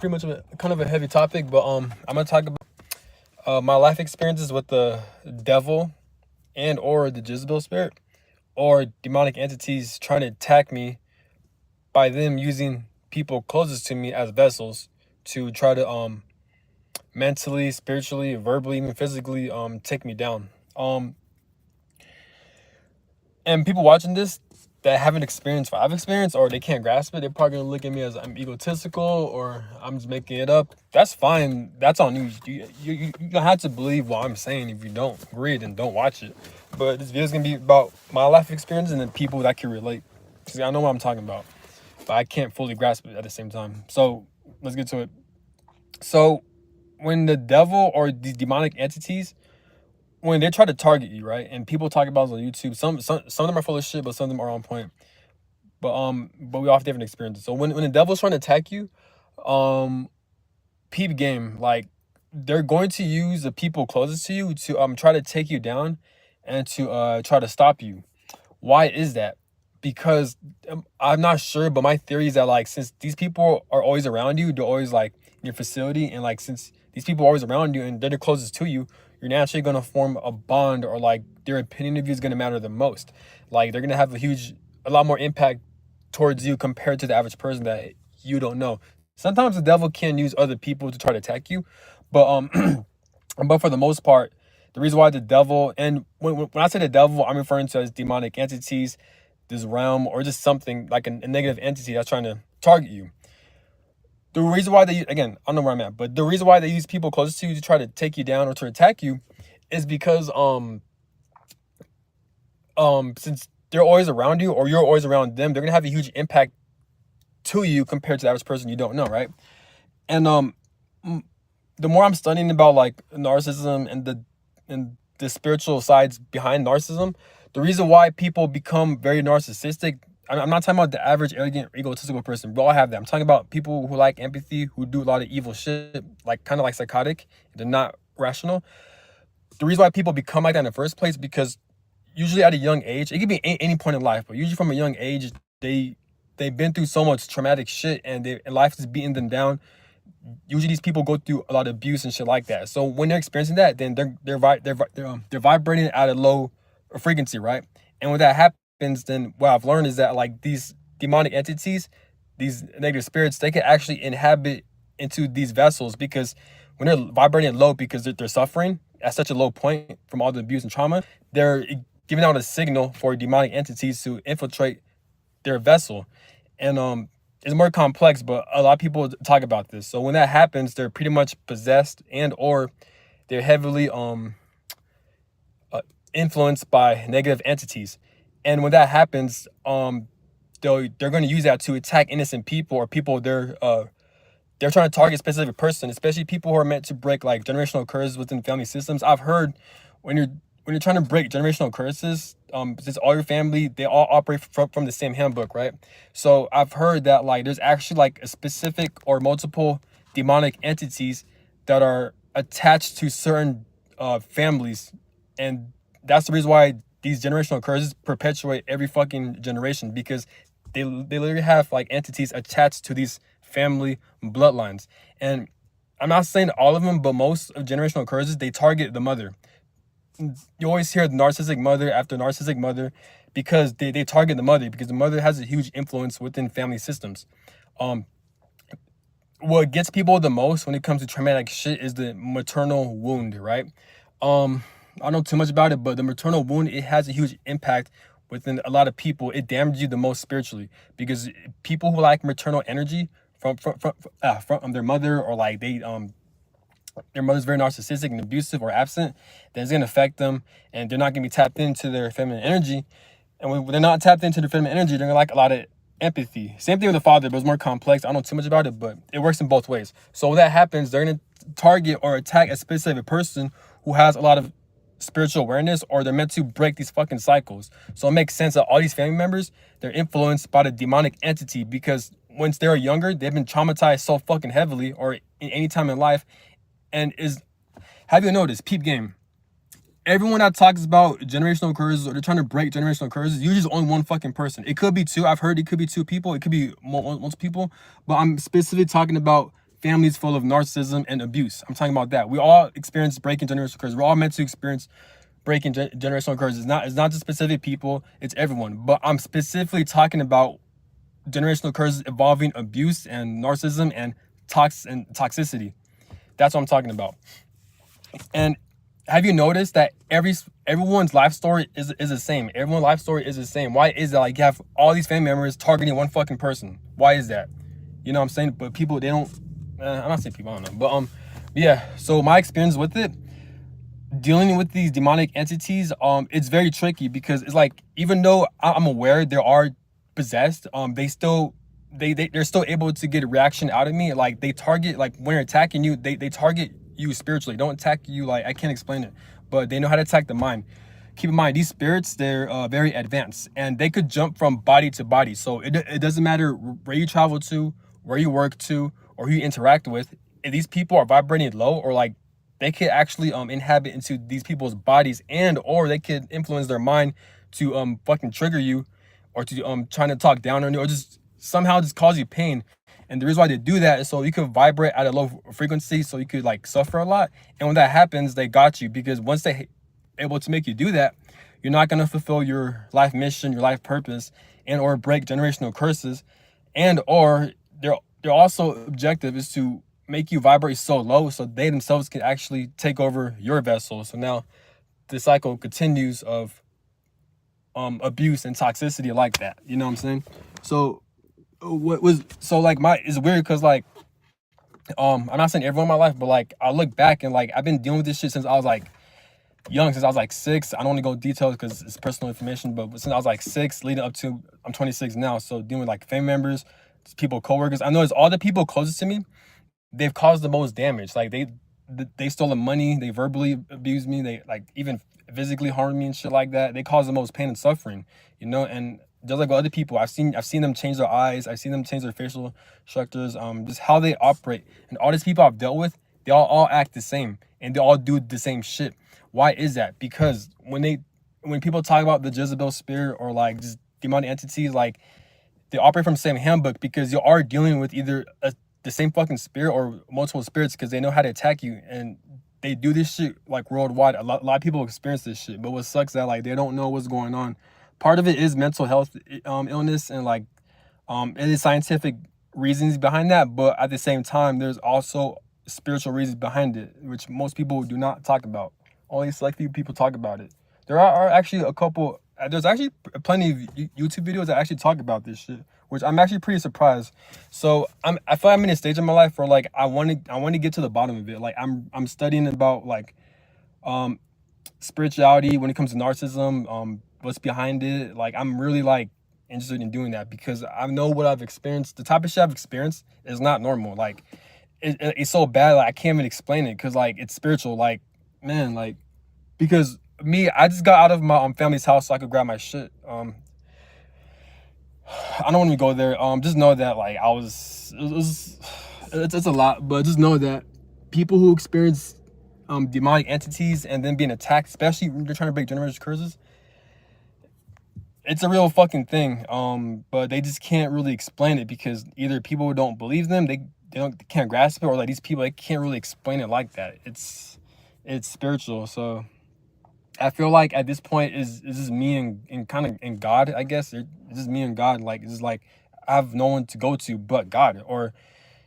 pretty much a kind of a heavy topic, but I'm gonna talk about my life experiences with the devil and or the Jezebel spirit or demonic entities trying to attack me by them using people closest to me as vessels to try to mentally, spiritually, verbally, even physically take me down. And people watching this that haven't experienced what I've experienced or they can't grasp it, they're probably gonna look at me as I'm egotistical or I'm just making it up. That's fine. That's on you. You don't have to believe what I'm saying. If you don't agree, then don't watch it. But this video is gonna be about my life experience and then people that can relate. Because I know what I'm talking about, but I can't fully grasp it at the same time. So let's get to it. So when the devil or these demonic entities when they try to target you, right? And people talk about it on YouTube. Some of them are full of shit, but some of them are on point. But we all have different experiences. So when the devil's trying to attack you, um, peep game, like they're going to use the people closest to you to try to take you down and to try to stop you. Why is that? Because I'm not sure, but my theory is that like since these people are always around you, they're always like in your facility, and like since these people are always around you and they're the closest to you, you're naturally gonna form a bond, or like their opinion of you is gonna matter the most. Like they're gonna have a lot more impact towards you compared to the average person that you don't know. Sometimes the devil can use other people to try to attack you, but but for the most part, the reason why the devil, and when I say the devil, I'm referring to as demonic entities, this realm, or just something like a negative entity that's trying to target you. The reason why again, I don't know where I'm at, but the reason why they use people closest to you to try to take you down or to attack you is because since they're always around you or you're always around them, they're gonna have a huge impact to you compared to the average person you don't know, right? And the more I'm studying about like narcissism and the spiritual sides behind narcissism, the reason why people become very narcissistic, I'm not talking about the average arrogant egotistical person. We all have that. I'm talking about people who lack empathy, who do a lot of evil shit, like kind of like psychotic. They're not rational. The reason why people become like that in the first place, because usually at a young age, it could be any point in life, but usually from a young age, they've been through so much traumatic shit and life is beating them down. Usually these people go through a lot of abuse and shit like that. So when they're experiencing that, then they're vibrating at a low frequency, right? And when that happens, then what I've learned is that like these demonic entities, these negative spirits, they can actually inhabit into these vessels, because when they're vibrating low, because they're suffering at such a low point from all the abuse and trauma, they're giving out a signal for demonic entities to infiltrate their vessel. And it's more complex, but a lot of people talk about this. So when that happens, they're pretty much possessed and or they're heavily influenced by negative entities. And when that happens, they're going to use that to attack innocent people or people they're trying to target a specific person, especially people who are meant to break like generational curses within family systems. I've heard when you're trying to break generational curses, since all your family, they all operate from the same handbook, right? So I've heard that like there's actually like a specific or multiple demonic entities that are attached to certain families, and that's the reason why these generational curses perpetuate every fucking generation, because they literally have like entities attached to these family bloodlines. And I'm not saying all of them, but most of generational curses, they target the mother. You always hear narcissistic mother after narcissistic mother, because they target the mother, because the mother has a huge influence within family systems. What gets people the most when it comes to traumatic shit is the maternal wound, right? I don't know too much about it, but the maternal wound, it has a huge impact within a lot of people. It damages you the most spiritually, because people who lack maternal energy from their mother, or like their mother's very narcissistic and abusive or absent, then it's gonna affect them, and they're not gonna be tapped into their feminine energy. And when they're not tapped into their feminine energy, they're gonna lack a lot of empathy. Same thing with the father, but it's more complex. I don't know too much about it, but it works in both ways. So when that happens, they're gonna target or attack a specific person who has a lot of spiritual awareness, or they're meant to break these fucking cycles. So it makes sense that all these family members, they're influenced by the demonic entity, because once they're younger, they've been traumatized so fucking heavily, or in any time in life. And have you noticed, peep game, everyone that talks about generational curses or they're trying to break generational curses, usually it's only one fucking person. It could be two. I've heard it could be two people. It could be multiple people. But I'm specifically talking about families full of narcissism and abuse. I'm talking about that. We all experience breaking generational curses. We're all meant to experience breaking generational curses. It's not just specific people, it's everyone. But I'm specifically talking about generational curses involving abuse and narcissism and toxicity. That's what I'm talking about. And have you noticed that everyone's life story is the same? Everyone's life story is the same. Why is that? Like, you have all these family members targeting one fucking person. Why is that? You know what I'm saying? But people, they don't. I'm not saying people, I don't know. But yeah. So my experience with it, dealing with these demonic entities, it's very tricky because it's like, even though I'm aware there are possessed, they're still able to get a reaction out of me. Like, they target, like when they're attacking you, they target you spiritually. Don't attack you, like, I can't explain it, but they know how to attack the mind. Keep in mind, these spirits, they're very advanced, and they could jump from body to body. So it doesn't matter where you travel to, where you work to, or who you interact with. If these people are vibrating low, or like, they could actually inhabit into these people's bodies, and or they could influence their mind to fucking trigger you, or to trying to talk down on you, or just somehow just cause you pain. And the reason why they do that is so you could vibrate at a low frequency, so you could like suffer a lot. And when that happens, they got you, because once they able to make you do that, you're not going to fulfill your life mission, your life purpose, and or break generational curses. And or their also objective is to make you vibrate so low so they themselves can actually take over your vessel. So now the cycle continues of abuse and toxicity like that. You know what I'm saying? So it's weird because like I'm not saying everyone in my life, but like I look back and like I've been dealing with this shit since I was like young, since I was like 6. I don't want to go details because it's personal information, but since I was like 6, leading up to I'm 26 now. So dealing with like family members, people, coworkers. I know it's all the people closest to me. They've caused the most damage. Like they stole the money. They verbally abused me. They like even physically harmed me and shit like that. They caused the most pain and suffering, you know. And just like other people, I've seen them change their eyes. I've seen them change their facial structures. Just how they operate. And all these people I've dealt with, they all act the same, and they all do the same shit. Why is that? Because when people talk about the Jezebel spirit or like just demonic entities, like they operate from the same handbook, because you are dealing with either the same fucking spirit or multiple spirits, because they know how to attack you, and they do this shit like worldwide. A lot of people experience this shit, but what sucks that like they don't know what's going on. Part of it is mental health illness, and like it is scientific reasons behind that, but at the same time there's also spiritual reasons behind it, which most people do not talk about. Only select few people talk about it. There are actually a couple. There's actually plenty of YouTube videos that actually talk about this shit, which I'm actually pretty surprised. So I feel like I'm in a stage in my life where like I want to get to the bottom of it. Like I'm studying about like spirituality when it comes to narcissism, what's behind it. Like I'm really like interested in doing that, because I know what I've experienced. The type of shit I've experienced is not normal. Like it's so bad, like I can't even explain it, because like it's spiritual. Like, man, like, because I just got out of my family's house so I could grab my shit. I don't want to go there. Just know that like it's a lot, but just know that people who experience demonic entities and then being attacked, especially when they're trying to break generational curses, it's a real fucking thing. But they just can't really explain it, because either people don't believe them, they can't grasp it, or like these people, they can't really explain it like that. It's spiritual. So I feel like at this point is just me and kind of in God, I guess. It's just me and God. Like it's just like I have no one to go to but God, or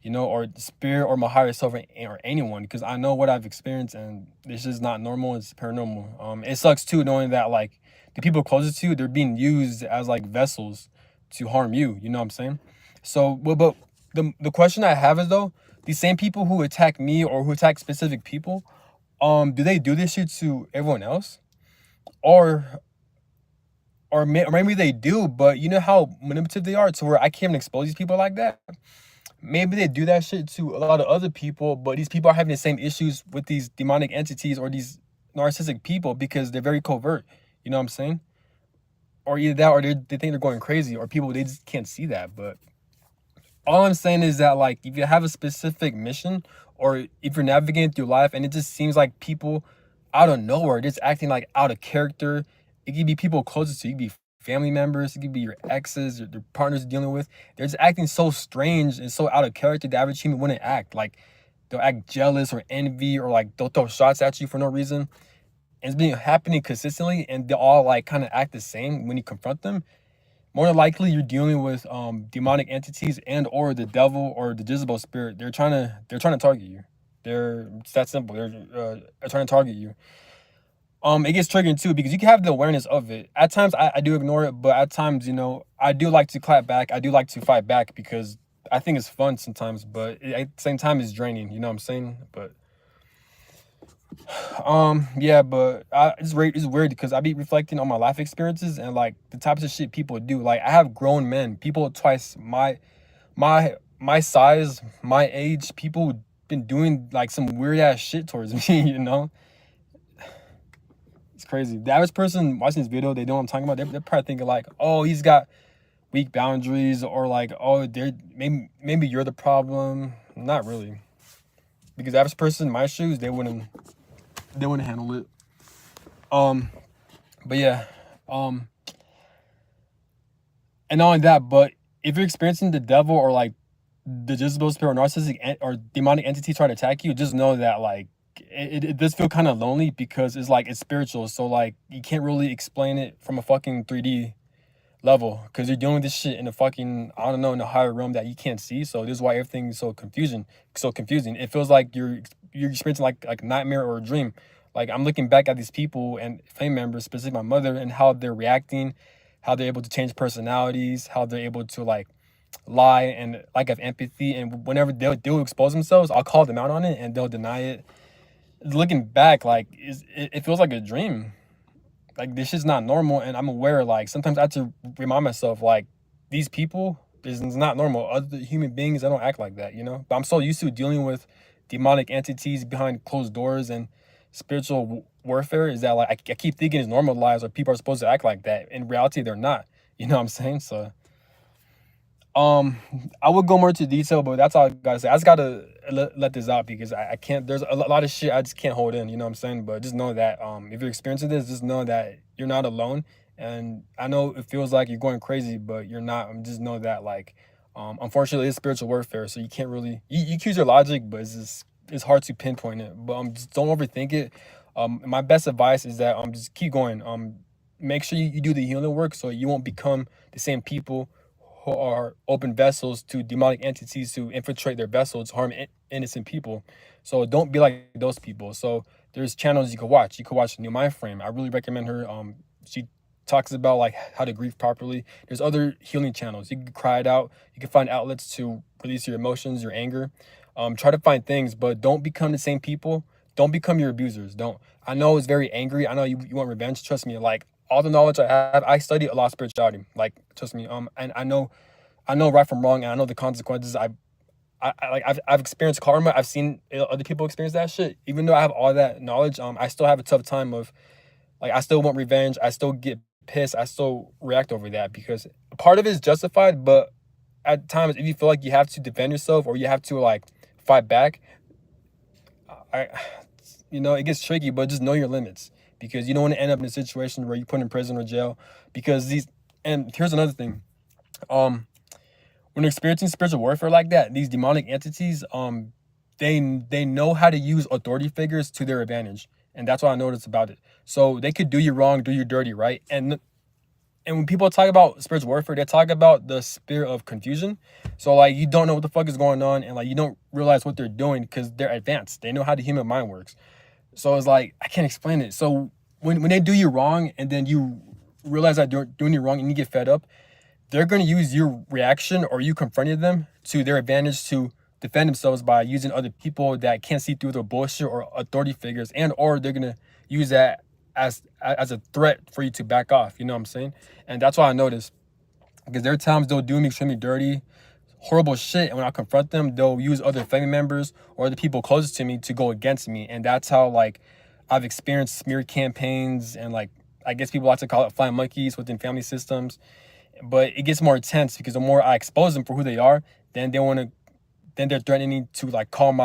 you know, or spirit, or my higher self, or anyone, because I know what I've experienced, and it's just not normal. It's paranormal. It sucks too, knowing that like the people closest to you, they're being used as like vessels to harm you. You know what I'm saying? So, but the question I have is, though, these same people who attack me or who attack specific people, do they do this shit to everyone else? Or maybe they do, but you know how manipulative they are, to where I can't even expose these people like that. Maybe they do that shit to a lot of other people, but these people are having the same issues with these demonic entities or these narcissistic people, because they're very covert. You know what I'm saying? Or either that, or they think they're going crazy, or people, they just can't see that. But all I'm saying is that like if you have a specific mission, or if you're navigating through life and it just seems like people out of nowhere just acting like out of character, it could be people closest to you, it could be family members, it could be your exes, your partners you're dealing with. They're just acting so strange and so out of character the average human wouldn't act. Like they'll act jealous or envy, or like they'll throw shots at you for no reason. And it's been happening consistently, and they all like kind of act the same when you confront them. More than likely, you're dealing with demonic entities and or the devil or the Jezebel spirit. They're trying to target you. It's that simple. They're trying to target you. It gets triggering too because you can have the awareness of it. At times, I do ignore it, but at times, I do like to clap back. I do like to fight back because I think it's fun sometimes, but at the same time, it's draining. You know what I'm saying? But yeah, but it's weird because I be reflecting on my life experiences and like the types of shit people do. Like I have grown men, people twice my size, my age, people been doing like some weird ass shit towards me. It's crazy. The average person watching this video, they know what I'm talking about. They're probably thinking like, oh, he's got weak boundaries, or like, oh, they're maybe you're the problem. Not really, because the average person in my shoes, they wouldn't handle it. But yeah, and not only that, but if you're experiencing the devil or like the Jezebel spirit or narcissistic or demonic entity trying to attack you, just know that like it does feel kind of lonely because it's spiritual. So like you can't really explain it from a fucking 3D level because you're dealing with this shit in a fucking, I don't know, in a higher realm that you can't see. So this is why everything's so confusing. It feels like you're experiencing like a nightmare or a dream. Like I'm looking back at these people and family members, specifically my mother, and how they're reacting, how they're able to change personalities, how they're able to like lie and like have empathy. And whenever they'll expose themselves, I'll call them out on it and they'll deny it. Looking back, like it feels like a dream. Like this shit's not normal, and I'm aware. Like sometimes I have to remind myself, like these people, this is not normal. Other human beings, I don't act like that, But I'm so used to dealing with demonic entities behind closed doors and spiritual warfare. Is that like I keep thinking it's normalized or people are supposed to act like that. In reality, they're not. You know what I'm saying? So, I would go more into detail, but that's all I gotta say. I just gotta let this out because I can't. There's a lot of shit I just can't hold in. You know what I'm saying? But just know that if you're experiencing this, just know that you're not alone. And I know it feels like you're going crazy, but you're not. Just know that like, unfortunately, it's spiritual warfare, so you can't really you use your logic, but it's hard to pinpoint it. But just don't overthink it. My best advice is that just keep going. Make sure you do the healing work so you won't become the same people who are open vessels to demonic entities to infiltrate their vessels, harm innocent people. So don't be like those people. So there's channels you can watch. You can watch New Mind Frame. I really recommend her. She talks about like how to grieve properly. There's other healing channels. You can cry it out. You can find outlets to release your emotions, your anger. Try to find things, but don't become the same people. Don't become your abusers. Don't. I know it's very angry. I know you want revenge. Trust me. Like all the knowledge I have, I study a lot of spirituality. Like trust me. And I know right from wrong, and I know the consequences. I've experienced karma. I've seen other people experience that shit. Even though I have all that knowledge, I still have a tough time of, like, I still want revenge. I still get pissed. I still react over that because part of it is justified, but at times, if you feel like you have to defend yourself or you have to like fight back, it gets tricky. But just know your limits because you don't want to end up in a situation where you're put in prison or jail. Because and here's another thing, when you're experiencing spiritual warfare like that, these demonic entities, they know how to use authority figures to their advantage, and that's what I noticed about it. So they could do you wrong, do you dirty, right? And when people talk about spiritual warfare, they talk about the spirit of confusion. So like you don't know what the fuck is going on, and like you don't realize what they're doing because they're advanced. They know how the human mind works. So it's like I can't explain it. So when they do you wrong, and then you realize that they're doing you wrong, and you get fed up, they're going to use your reaction or you confronting them to their advantage to defend themselves by using other people that can't see through their bullshit or authority figures, and or they're going to use that as a threat for you to back off. You know what I'm saying? And that's why I noticed, because there are times they'll do me extremely dirty, horrible shit, and when I confront them, they'll use other family members or the people closest to me to go against me. And that's how like I've experienced smear campaigns, and like I guess people like to call it flying monkeys within family systems. But it gets more intense because the more I expose them for who they are, then they're threatening to like call my